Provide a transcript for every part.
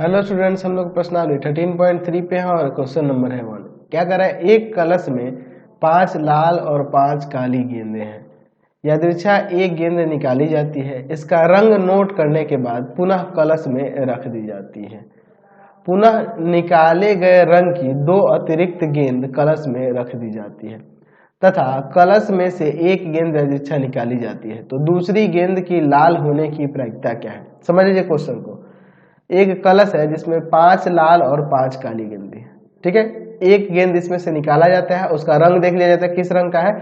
Hello students, हम लोग प्रश्नावली 13.3 पे हैं और क्वेश्चन नंबर है 1। क्या कर रहा है, एक कलश में 5 लाल और 5 काली गेंदें हैं। यादृच्छा एक गेंद निकाली जाती है, इसका रंग नोट करने के बाद पुनः कलश में रख दी जाती है। पुनः निकाले गए रंग की 2 अतिरिक्त गेंद कलश में रख दी जाती है तथा कलश में से एक गेंद यादृच्छा निकाली जाती है, तो दूसरी गेंद की लाल होने की प्रायिकता क्या है। समझ लीजिए क्वेश्चन को। एक कलश है जिसमें 5 लाल और 5 काली गेंदें हैं, ठीक है। एक गेंद इसमें से निकाला जाता है, उसका रंग देख लिया जाता है किस रंग का है,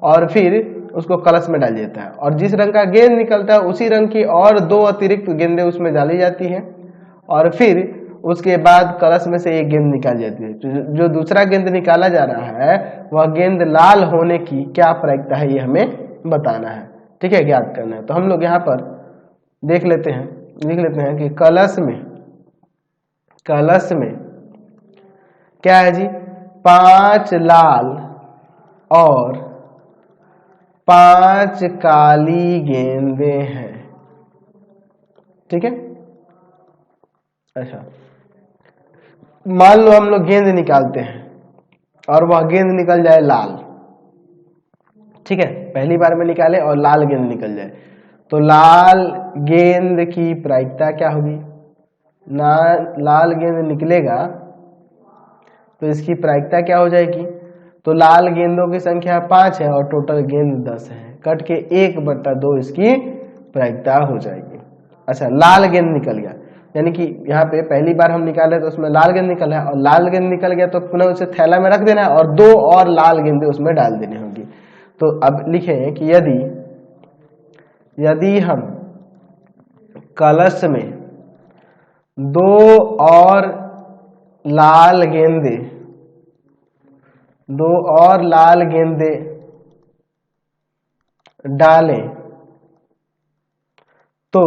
और फिर उसको कलश में डाल जाता है, और जिस रंग का गेंद निकलता है उसी रंग की और 2 अतिरिक्त गेंदें उसमें डाली जाती हैं, और फिर उसके बाद कलश में से एक गेंद निकाली जाती है। जो दूसरा गेंद निकाला जा रहा है वह गेंद लाल होने की क्या प्रायिकता है, ये हमें बताना है, ठीक है, ज्ञात करना है। तो हम लोग यहाँ पर देख लेते हैं, लिख लेते हैं कि कलश में क्या है जी, 5 लाल और 5 काली गेंदें हैं, ठीक है। अच्छा, मान लो हम लोग गेंद निकालते हैं और वह गेंद निकल जाए लाल, ठीक है। पहली बार में निकाले और लाल गेंद निकल जाए, तो लाल गेंद की प्रायिकता क्या होगी। लाल गेंद निकलेगा तो इसकी प्रायिकता क्या हो जाएगी। तो लाल गेंदों की संख्या 5 है और टोटल गेंद 10 है, कट के 1/2 इसकी प्रायिकता हो जाएगी। अच्छा, लाल गेंद निकल गया, यानी कि यहाँ पे पहली बार हम निकाले तो उसमें लाल गेंद निकला है, और लाल गेंद निकल गया तो पुनः उसे थैला में रख देना है और 2 और लाल गेंदें उसमें डाल देनी होगी। तो अब लिखें कि यदि हम कलश में 2 और लाल गेंदें डालें तो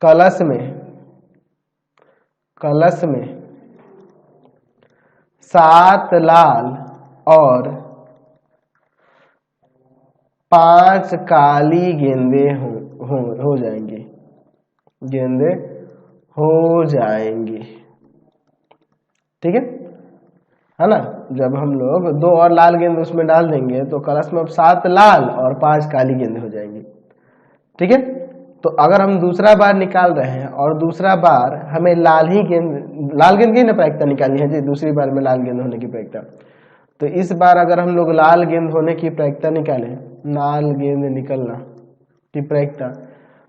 कलश में 7 लाल और 5 काली गेंदें हो जाएंगी, ठीक है ना। जब हम लोग 2 और लाल गेंद उसमें डाल देंगे तो कलश में अब 7 लाल और 5 काली गेंदें हो जाएंगी, ठीक है। तो अगर हम दूसरा बार निकाल रहे हैं और दूसरा बार हमें लाल गेंद की ना प्रायिकता निकालनी है जी, दूसरी बार में लाल गेंद होने की प्रायिकता। तो इस बार अगर हम लोग लाल गेंद होने की प्रायिकता निकालें, लाल गेंद निकलना की प्रायिकता,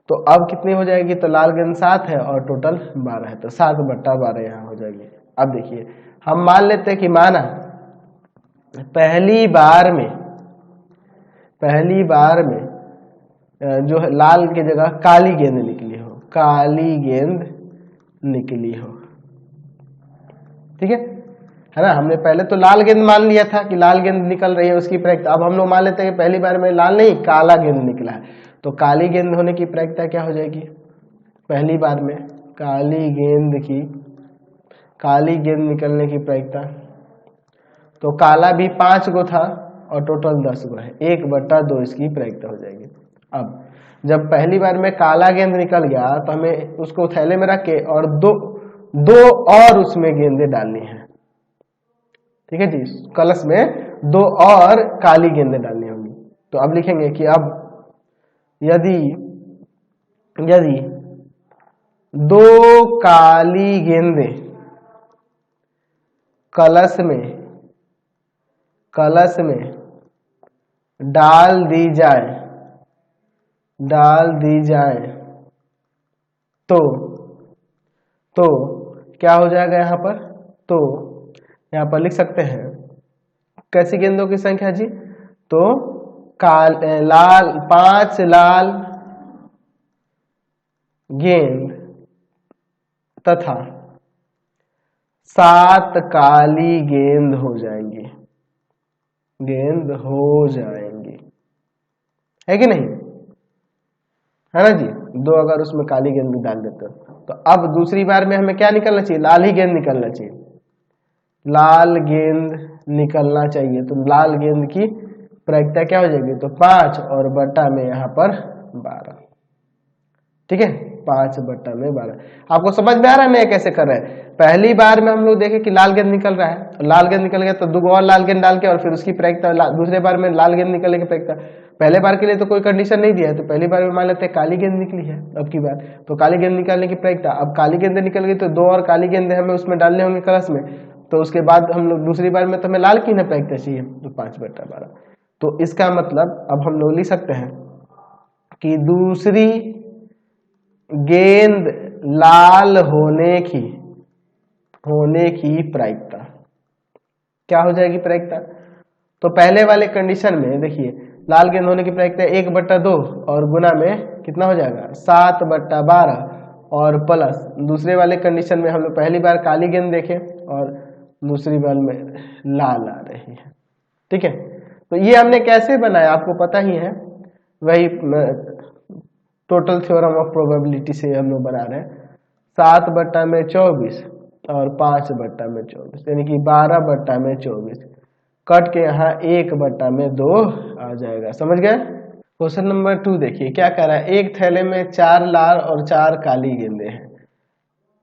तो अब कितनी हो जाएगी। तो लाल गेंद 7 है और टोटल 12 है, तो 7/12 यहाँ हो जाएगी। अब देखिए, हम मान लेते हैं कि माना पहली बार में जो है लाल की जगह काली गेंद निकली हो, ठीक है ना। हमने पहले तो लाल गेंद मान लिया था कि लाल गेंद निकल रही है, उसकी प्रायिकता। अब हम लोग मान लेते हैं कि पहली बार में लाल नहीं काला गेंद निकला है, तो काली गेंद होने की प्रायिकता क्या हो जाएगी। पहली बार में काली गेंद निकलने की प्रायिकता, तो काला भी 5 गो था और टोटल 10 गो है, 1/2 इसकी प्रायिकता हो जाएगी। अब जब पहली बार में काला गेंद निकल गया तो हमें उसको थैले में रख के और दो और उसमें गेंदें डालनी है, ठीक है जी। कलश में 2 और काली गेंदें डालनी होंगी। तो अब लिखेंगे कि अब यदि 2 काली गेंदें कलश में डाल दी जाए तो क्या हो जाएगा यहाँ पर। तो यहाँ पर लिख सकते हैं कैसी गेंदों की संख्या जी। तो 5 लाल गेंद तथा 7 काली गेंद हो जाएंगी, है कि नहीं, है ना जी। 2 अगर उसमें काली गेंद भी डाल देते हो तो अब दूसरी बार में हमें क्या निकलना चाहिए, लाल ही गेंद निकलना चाहिए, तो लाल गेंद की प्रायिकता क्या हो जाएगी, तो 5 और बटा में यहाँ पर 12, ठीक है। 5/12। आपको समझ में आ रहा है मैं कैसे कर रहे हैं? पहली बार में हम लोग देखे कि लाल गेंद निकल रहा है, लाल गेंद निकल गया तो 2 और लाल गेंद डाल के और फिर उसकी प्रायिकता, दूसरे बार में लाल गेंद निकलने की प्रायिकता। पहले बार के लिए तो कोई कंडीशन नहीं दिया है, तो पहली बार में मान लेते हैं काली गेंद निकली है अब की बार, तो काली गेंद निकालने की प्रायिकता। अब काली गेंद निकल गई तो 2 और काली गेंद हमें उसमें डालने होंगे कलश में, तो उसके बाद हम लोग दूसरी बार में तो हमें लाल की ना प्रायिकता चाहिए, तो 5/12। तो इसका मतलब अब हम लोग लिख सकते हैं कि दूसरी गेंद लाल होने की प्रायिकता क्या हो जाएगी प्रायिकता? तो पहले वाले कंडीशन में देखिए लाल गेंद होने की प्रायिकता 1/2 और गुना में कितना हो जाएगा 7/12 और प्लस दूसरे वाले कंडीशन में हम लोग पहली बार काली गेंद देखें और दूसरी बार में लाल आ रही है। ठीक है, तो ये हमने कैसे बनाया आपको पता ही है, वही टोटल थ्योरम ऑफ प्रोबेबिलिटी से हम लोग बना रहे हैं। 7/24 और 5/24 यानी कि 12/24 कट के यहाँ 1/2 आ जाएगा। समझ गए? क्वेश्चन नंबर 2 देखिए क्या कह रहा है। एक थैले में 4 लाल और 4 काली गेंदें हैं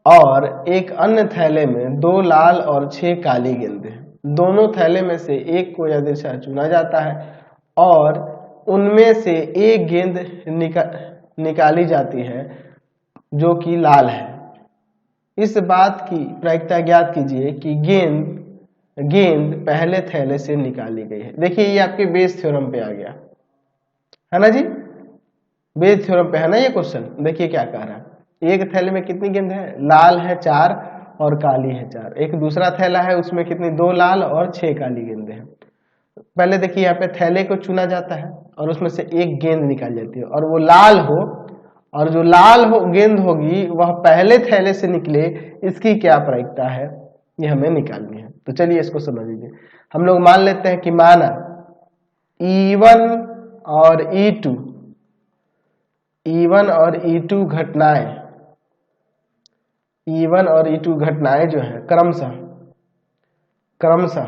और एक अन्य थैले में 2 लाल और 6 काली गेंदें हैं। दोनों थैले में से एक को यादृच्छा चुना जाता है और उनमें से एक गेंद निकाली जाती है जो कि लाल है। इस बात की प्रायिकता ज्ञात कीजिए कि गेंद पहले थैले से निकाली गई है। देखिए ये आपके बेस थ्योरम पे आ गया है ना जी, बेस थ्योरम पे है ना ये क्वेश्चन। देखिए क्या कह रहा है, एक थैले में कितनी गेंद है, लाल है 4 और काली है 4। एक दूसरा थैला है उसमें कितनी 2 लाल और 6 काली गेंदें हैं। पहले देखिए यहाँ पे थैले को चुना जाता है और उसमें से एक गेंद निकाली जाती है और वो लाल हो, और जो लाल गेंद होगी वह पहले थैले से निकले, इसकी क्या प्रायिकता है ये हमें निकालनी है। तो चलिए इसको समझ लीजिए। हम लोग मान लेते हैं कि माना E1 और E2 घटनाएं जो है क्रमशः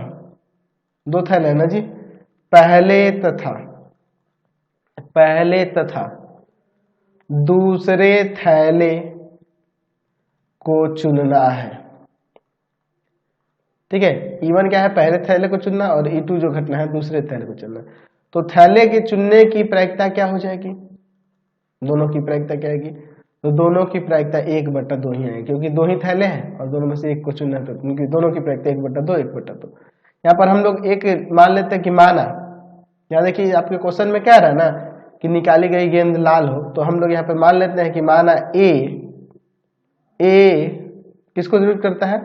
2 थैले है ना जी, पहले तथा दूसरे थैले को चुनना है। ठीक है, E1 क्या है, पहले थैले को चुनना, और E2 जो घटना है दूसरे थैले को चुनना। तो थैले के चुनने की प्रायिकता क्या हो जाएगी, दोनों की प्रायिकता क्या आएगी, तो दोनों की प्रायिकता 1/2 ही आएगी, क्योंकि 2 ही थैले हैं और दोनों में से एक को चुनना है, तो क्योंकि दोनों की प्रायिकता 1/2। यहाँ पर हम लोग एक मान लेते हैं कि माना, यहाँ देखिए आपके क्वेश्चन में क्या रहा ना कि निकाली गई गेंद लाल हो, तो हम लोग यहाँ पे मान लेते हैं कि माना ए किसको जरूरत करता है,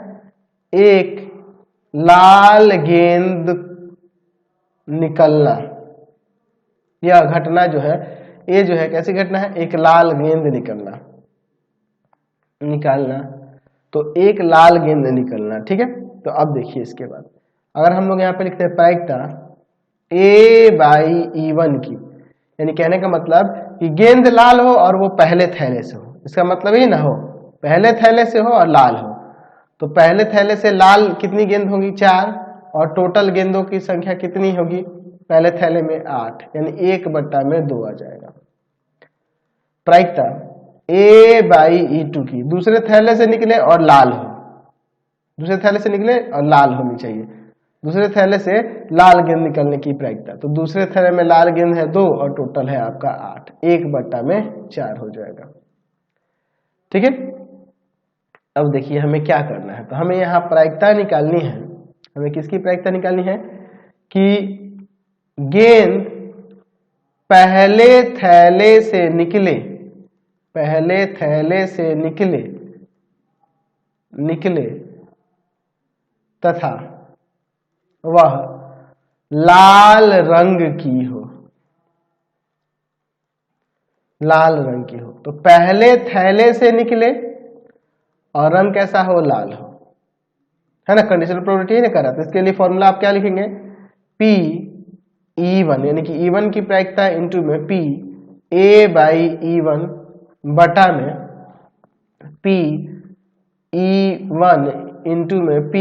एक लाल गेंद निकलना। यह घटना जो है ये जो है कैसी घटना है, एक लाल गेंद निकालना, तो एक लाल गेंद निकलना। ठीक है, तो अब देखिए इसके बाद अगर हम लोग यहाँ पे लिखते हैं प्रायिकता A/E1 की, यानी कहने का मतलब कि गेंद लाल हो और वो पहले थैले से हो। इसका मतलब ही ना हो पहले थैले से हो और लाल हो, तो पहले थैले से लाल कितनी गेंद होगी 4, और टोटल गेंदों की संख्या कितनी होगी पहले थैले में 8, यानी 1/2 आ जाएगा। प्रायिकता A/E2 की दूसरे थैले से निकले और लाल हो, दूसरे थैले से निकले और लाल होनी चाहिए, दूसरे थैले से लाल गेंद निकलने की प्रायिकता। तो दूसरे थैले में लाल गेंद है 2 और टोटल है आपका 8, 1/4 हो जाएगा। ठीक है, अब देखिए हमें क्या करना है, तो हमें यहाँ प्रायिकता निकालनी है। हमें किसकी प्रायिकता निकालनी है कि गेंद पहले थैले से निकले तथा वह लाल रंग की हो, तो पहले थैले से निकले और रंग कैसा हो, लाल हो, है ना, कंडीशनल प्रोबेबिलिटी नहीं करा। तो इसके लिए फॉर्मूला आप क्या लिखेंगे, P/E1 यानी कि E1 की प्रायिकता इंटू में P A/E1 बटा में P/E1 इंटू में P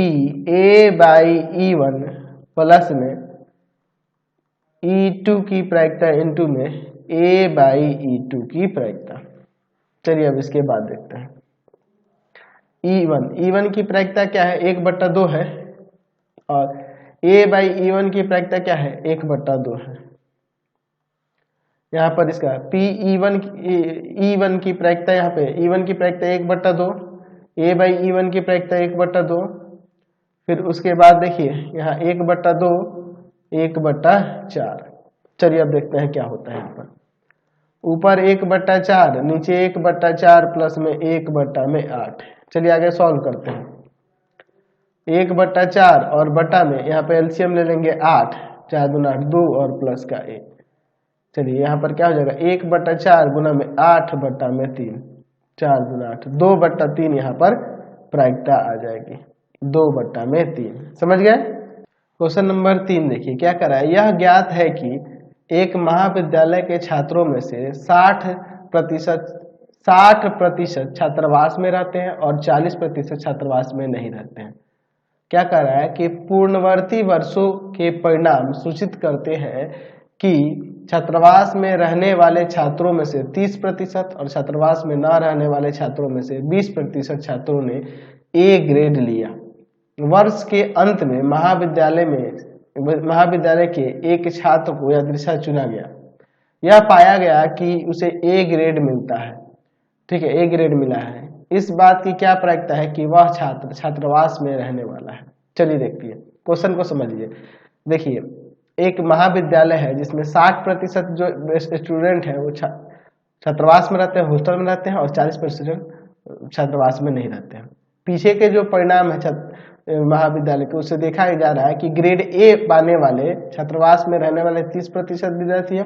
A/E1 प्लस में E2 की प्रायिकता इंटू में A/E2 की प्रायिकता। चलिए अब इसके बाद देखते हैं E1 की प्रायिकता क्या है, 1/2 है, और A/E1 की प्रायिकता क्या है, 1/2 है। यहाँ पर इसका E1 की प्रायिकता, यहाँ पे E1 की प्रायिकता 1/2, A/E1 की प्रायिकता 1/2, फिर उसके बाद देखिए यहाँ 1/2, 1/4। चलिए अब देखते हैं क्या होता है। यहाँ पर ऊपर 1/4, नीचे 1/4 प्लस में 1/8। चलिए आगे सॉल्व करते हैं। 1/4 और बटा में यहाँ पे एलसीएम ले लेंगे 8, 4 दूना 8, 2 और प्लस का 1। चलिए यहाँ पर क्या हो जाएगा, 1/4 गुना में 8/3, 4 दूना 8, 2/3 यहाँ पर प्रायिकता आ जाएगी, 2/3। समझ गए। क्वेश्चन नंबर 3 देखिए क्या करा है। यह ज्ञात है कि एक महाविद्यालय के छात्रों में से 60% छात्रावास में रहते हैं और 40% छात्रावास में नहीं रहते हैं। क्या कह रहा है कि पूर्णवर्ती वर्षों के परिणाम सूचित करते हैं कि छात्रावास में रहने वाले छात्रों में से 30% और छात्रावास में न रहने वाले छात्रों में से 20% छात्रों ने ए ग्रेड लिया। वर्ष के अंत में महाविद्यालय के एक छात्र को यादृच्छा चुना गया। यह पाया गया कि उसे ए ग्रेड मिलता है। ठीक है, ए ग्रेड मिला है। इस बात की क्या प्रायिकता है कि वह छात्र छात्रावास में रहने वाला है। चलिए देखिए क्वेश्चन को समझिए। देखिए एक महाविद्यालय है जिसमें 60% जो स्टूडेंट है वो छात्रावास में रहते हैं, हॉस्टल में रहते हैं, और 40% छात्रावास में नहीं रहते हैं। पीछे के जो परिणाम है महाविद्यालय के, उससे देखा जा रहा है कि ग्रेड ए पाने वाले छात्रावास में रहने वाले 30% विद्यार्थी है,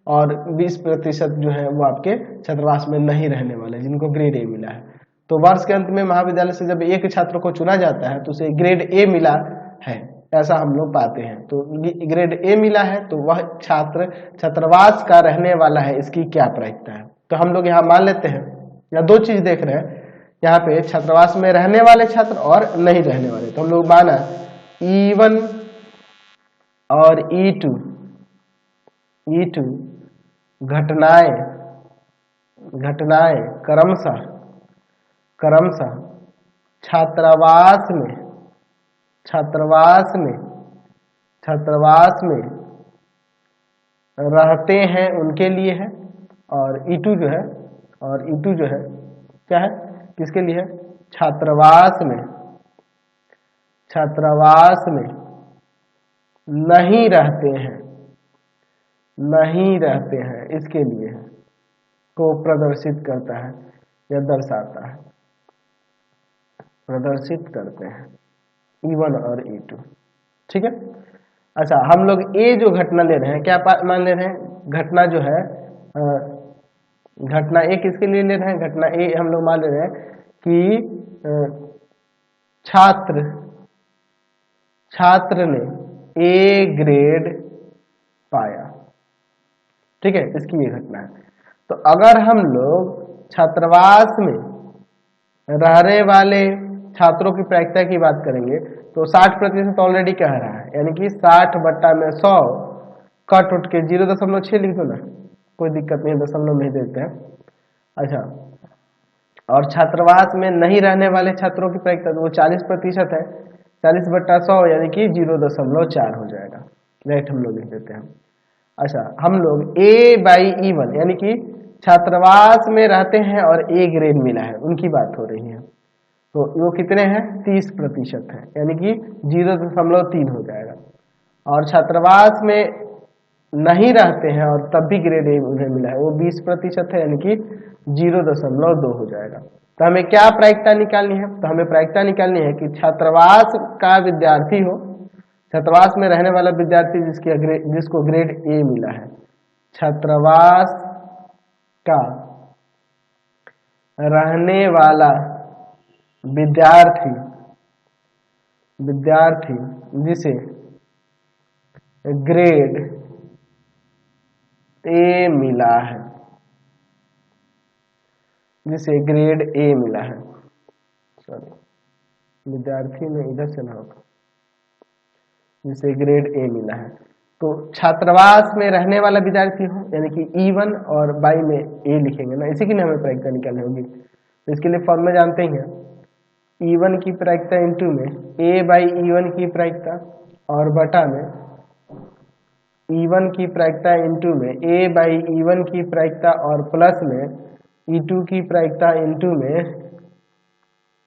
और 20% जो है वो आपके छात्रावास में नहीं रहने वाले जिनको ग्रेड ए मिला है। तो वर्ष के अंत में महाविद्यालय से जब एक छात्र को चुना जाता है तो उसे ग्रेड ए मिला है, ऐसा हम लोग पाते हैं। तो ग्रेड ए मिला है तो वह छात्र छात्रावास का रहने वाला है। इसकी क्या प्रायिकता है, तो हम लोग यहाँ मान लेते हैं, यहाँ दो चीज देख रहे हैं, यहाँ पे छात्रावास में रहने वाले छात्र और नहीं रहने वाले। तो हम लोग माना E1 और E2 घटनाएं क्रमशः छात्रावास में रहते हैं उनके लिए है, और E2 जो है क्या है, किसके लिए है, छात्रावास में नहीं रहते हैं इसके लिए है, को प्रदर्शित करता है या दर्शाता है, प्रदर्शित करते हैं E1 और E2। ठीक है। अच्छा, हम लोग ए जो घटना ले रहे हैं, क्या मान ले रहे हैं, घटना जो है घटना ए किसके लिए ले रहे हैं, घटना ए हम लोग मान ले रहे हैं कि छात्र ने ए ग्रेड पाया। ठीक है, इसकी ये घटना है। तो अगर हम लोग छात्रावास में रहने वाले छात्रों की प्रायिकता की बात करेंगे तो 60% ऑलरेडी कह रहा है, यानी कि 60/100 कट उठ के 0.6 लिख दो ना, कोई दिक्कत नहीं, दशमलव नहीं देते हैं। अच्छा, और छात्रावास में नहीं रहने वाले छात्रों की प्रायिकता तो वो 40% है, 40/100 यानी कि 0.4 हो जाएगा, राइट, हम लोग लिख देते हैं। अच्छा, हम लोग A/E1 यानी कि छात्रावास में रहते हैं और ए ग्रेड मिला है उनकी बात हो रही है, तो वो कितने हैं, 30% है, यानी कि 0.3 हो जाएगा। और छात्रावास में नहीं रहते हैं और तब भी ग्रेड ए उन्हें मिला है, वो 20% है, यानी कि 0.2 हो जाएगा। तो हमें क्या प्रायिकता निकालनी है, तो हमें प्रायिकता निकालनी है कि छात्रावास का विद्यार्थी हो, छात्रावास में रहने वाला विद्यार्थी जिसको ग्रेड ए मिला है, छात्रावास का रहने वाला विद्यार्थी जिसे ग्रेड ए मिला है, सॉरी विद्यार्थी में इधर से ना होगा, जिसे ग्रेड ए मिला है, तो छात्रावास में रहने वाला विद्यार्थी हो, यानी कि E1 और बाई में ए लिखेंगे ना, इसी की हमें प्रायिकता निकालनी होगी। तो इसके लिए फॉर्मूला जानते ही हैं, E1 की प्रायिकता इंटू में ए बाई E1 की प्रायिकता और बटा में E1 की प्रायिकता इंटू में ए बाई E1 की प्रायिकता और प्लस में E2 की प्रायिकता इंटू में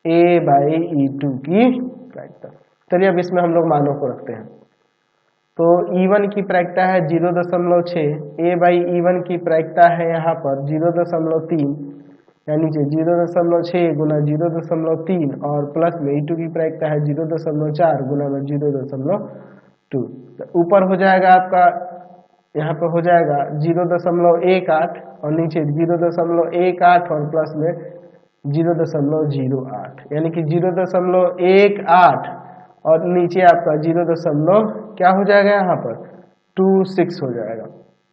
ए बाई E2 की प्रायिकता। चलिए अब इसमें हम लोग मानों को रखते हैं। तो E1 की प्रायिकता है 0.6, ए बाई E1 की प्रायिकता है यहाँ पर 0.3, यानी 0.6 गुना 0.3 और प्लस में E2 की प्रायिकता है 0.4 गुना में 0.2। ऊपर हो जाएगा आपका, यहाँ पर हो जाएगा 0.18 और नीचे 0.18 और प्लस में 0.08, यानी कि 0.18 और नीचे आपका 0. क्या हो जाएगा यहाँ पर 26 हो जाएगा।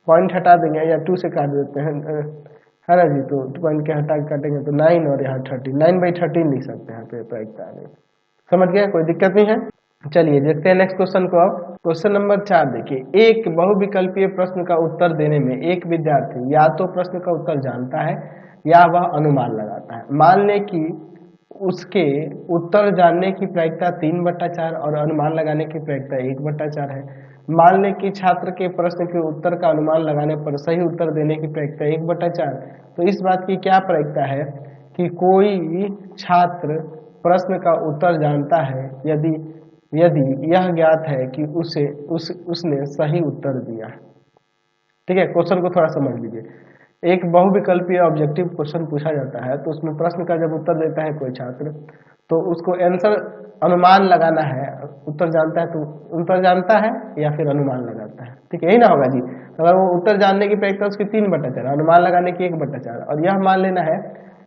पॉइंट हटा देंगे या 2 से काट देते हैं, है ना जी। तो पॉइंट के हटा काटेंगे तो 9 और यहाँ 13, 9/13 लिख सकते हैं यहाँ पे प्रायिकता में। समझ गया, कोई दिक्कत नहीं है। चलिए देखते हैं नेक्स्ट क्वेश्चन को। अब क्वेश्चन नंबर 4 देखिए, एक बहुविकल्पीय प्रश्न का उत्तर देने में एक विद्यार्थी या तो प्रश्न का उत्तर जानता है या वह अनुमान लगाता है। मान लें कि उसके उत्तर जानने की प्रायिकता 3/4 और अनुमान लगाने की प्रायिकता 1/4 है। मान लें कि छात्र के प्रश्न के उत्तर का अनुमान लगाने पर सही उत्तर देने की प्रायिकता 1/4। तो इस बात की क्या प्रायिकता है कि कोई छात्र प्रश्न का उत्तर जानता है यदि यह ज्ञात है कि उसने सही उत्तर दिया। ठीक है, क्वेश्चन को थोड़ा समझ लीजिए। एक बहुविकल्पीय ऑब्जेक्टिव क्वेश्चन पूछा जाता है, तो उसमें प्रश्न का जब उत्तर देता है कोई छात्र, तो उसको आंसर अनुमान लगाना है। उत्तर जानता है तो उत्तर जानता है या फिर अनुमान लगाता है। ठीक है, यही ना होगा जी। अगर वो उत्तर जानने की प्रायिकता उसकी 3/4, अनुमान लगाने की 1/4, और यह मान लेना है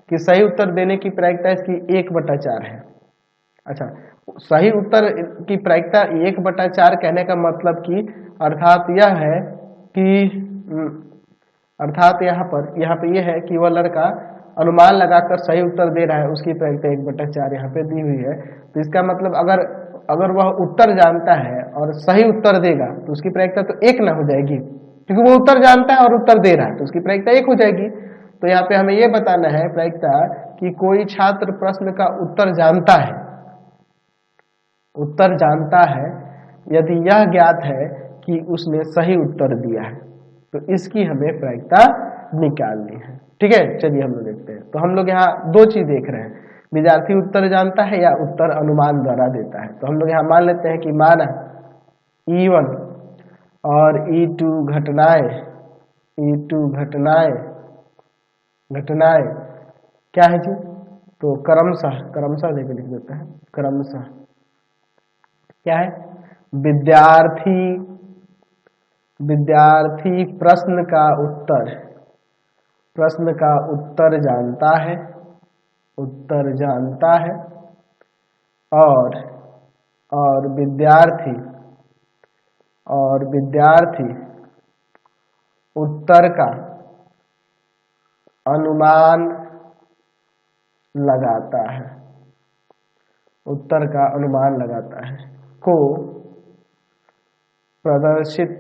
कि सही उत्तर देने की प्रायिकता इसकी 1/4 है। अच्छा, सही उत्तर की प्रायिकता 1/4 कहने का मतलब कि अर्थात यह है कि अर्थात यहाँ पे यह है कि वह लड़का अनुमान लगाकर सही उत्तर दे रहा है, उसकी प्रायिकता 1/4 यहाँ पे दी हुई है। तो इसका मतलब अगर वह उत्तर जानता है और सही उत्तर देगा तो उसकी प्रायिकता तो 1 ना हो जाएगी, क्योंकि वो उत्तर जानता है और उत्तर दे रहा है, तो उसकी प्रायिकता 1 हो जाएगी। तो यहाँ पे हमें ये बताना है प्रायिकता कि कोई छात्र प्रश्न का उत्तर जानता है यदि यह ज्ञात है कि उसने सही उत्तर दिया है, तो इसकी हमें प्रायिकता निकालनी है। ठीक है, चलिए हम लोग देखते हैं। तो हम लोग यहाँ 2 चीज देख रहे हैं, विद्यार्थी उत्तर जानता है या उत्तर अनुमान द्वारा देता है। तो हम लोग यहाँ मान लेते हैं कि माना E1 और E2 घटनाएं क्या है जी, तो क्रमशः लेके लिख देते हैं। क्रमशः क्या है, विद्यार्थी प्रश्न का उत्तर जानता है और विद्यार्थी उत्तर का अनुमान लगाता है को प्रदर्शित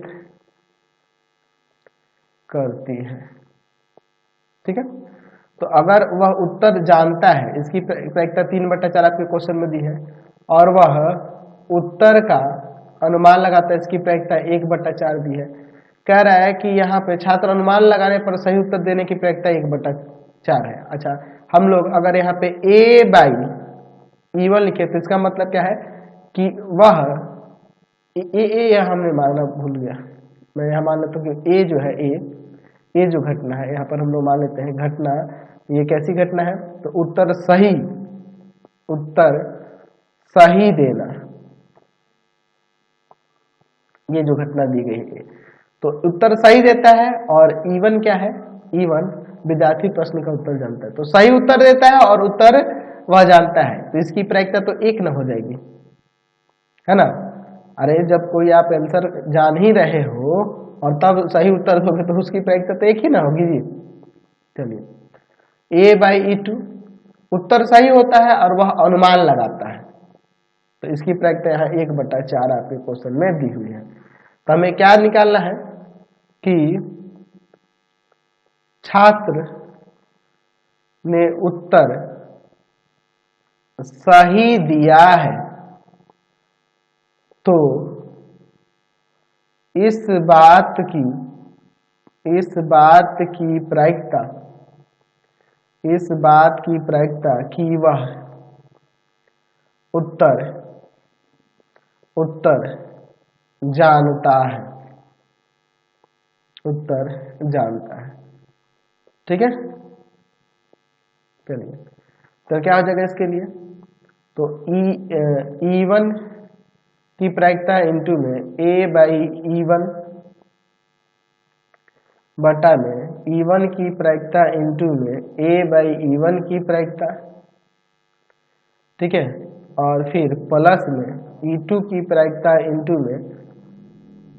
करती है। ठीक है, तो अगर वह उत्तर जानता है, इसकी प्रायिकता 3/4 आपके क्वेश्चन में दी है, और वह उत्तर का अनुमान लगाता है, इसकी प्रायिकता 1/4 दी है। कह रहा है कि यहाँ पे छात्र अनुमान लगाने पर सही उत्तर देने की प्रायिकता 1/4 है। अच्छा, हम लोग अगर यहाँ पे ए बाई E1 लिखे तो इसका मतलब क्या है कि वह ए हमने मानना भूल गया, मैं यहाँ मान लेता हूँ कि ए जो है ए जो घटना है, यहाँ पर हम लोग मान लेते हैं घटना, ये कैसी घटना है, तो उत्तर सही देना, ये जो घटना दी गई है, तो उत्तर सही देता है। और E1 क्या है, E1 विद्यार्थी प्रश्न का उत्तर जानता है, तो सही उत्तर देता है और उत्तर वह जानता है, तो इसकी प्रायिकता तो 1 न हो जाएगी, है ना। अरे जब कोई आप आंसर जान ही रहे हो और तब सही उत्तर दोगे तो उसकी प्रायिकता तो 1 ही ना होगी जी। चलिए, A/E2 उत्तर सही होता है और वह अनुमान लगाता है, तो इसकी प्रायिकता यहाँ 1/4 आपके क्वेश्चन में दी हुई है। तो हमें क्या निकालना है कि छात्र ने उत्तर सही दिया है, तो इस बात की प्रायिकता कि वह उत्तर जानता है, ठीक है। चलिए, तो क्या हो जाएगा इसके लिए, तो E1 की प्रायिकता इंटू में A/E1 बटा में E1 की प्रायिकता इंटू में A/E1 की प्रायिकता, ठीक है, और फिर प्लस में E2 की प्रायिकता इंटू में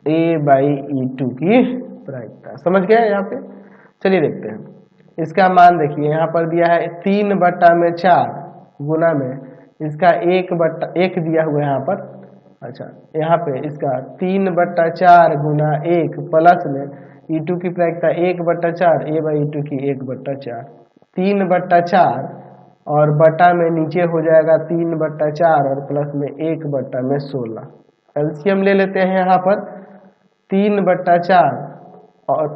A/E2 की प्रायिकता। समझ गए यहाँ पे। चलिए देखते हैं इसका मान। देखिए यहाँ पर दिया है 3/4 गुना में इसका 1 दिया हुआ है यहाँ पर। अच्छा, यहाँ पे इसका 3/4 गुना 1 प्लस में E2 की प्रायिकता 1/4 A/E2 की 1/4, 3/4 और बटा में नीचे हो जाएगा 3/4 और प्लस में 1/16। एलसीएम ले लेते हैं यहाँ पर 3/4 और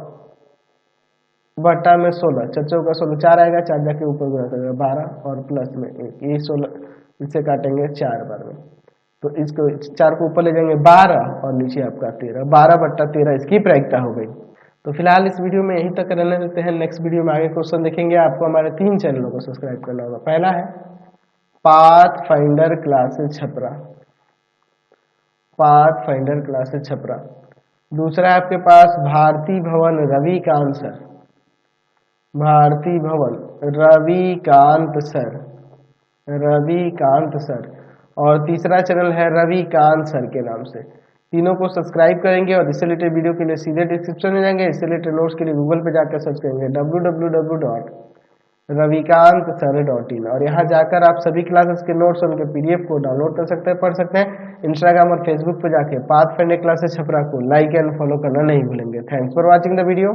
बटा में 16, 4 16 आएगा, 4 जाके ऊपर गुना करेगा 12 और प्लस में 1, ये 16 इससे काटेंगे 4 बार में, तो इसको 4 को ऊपर ले जाएंगे 12 और नीचे आपका 13, 12/13 इसकी प्रायिकता हो गई। तो फिलहाल इस वीडियो में यहीं तक रहने देते हैं। नेक्स्ट वीडियो में आगे क्वेश्चन देखेंगे। आपको हमारे 3 चैनलों को सब्सक्राइब करना होगा। पहला है पाथफाइंडर क्लासेस छपरा, दूसरा है आपके पास भारती भवन रविकांत सर, और तीसरा चैनल है रविकांत सर के नाम से। तीनों को सब्सक्राइब करेंगे और इससे रिलेटेड वीडियो के लिए सीधे डिस्क्रिप्शन में जाएंगे। इससे रिलेटेड नोट्स के लिए गूगल पे जाकर सर्च करेंगे www.ravikansar.in, और यहाँ जाकर आप सभी क्लासेस के नोट्स और उनके PDF को डाउनलोड कर सकते हैं, पढ़ सकते हैं। इंस्टाग्राम और फेसबुक पे जाके पाथफाइंडर क्लासेस छपरा को लाइक एंड फॉलो करना नहीं भूलेंगे। Thanks for watching the video.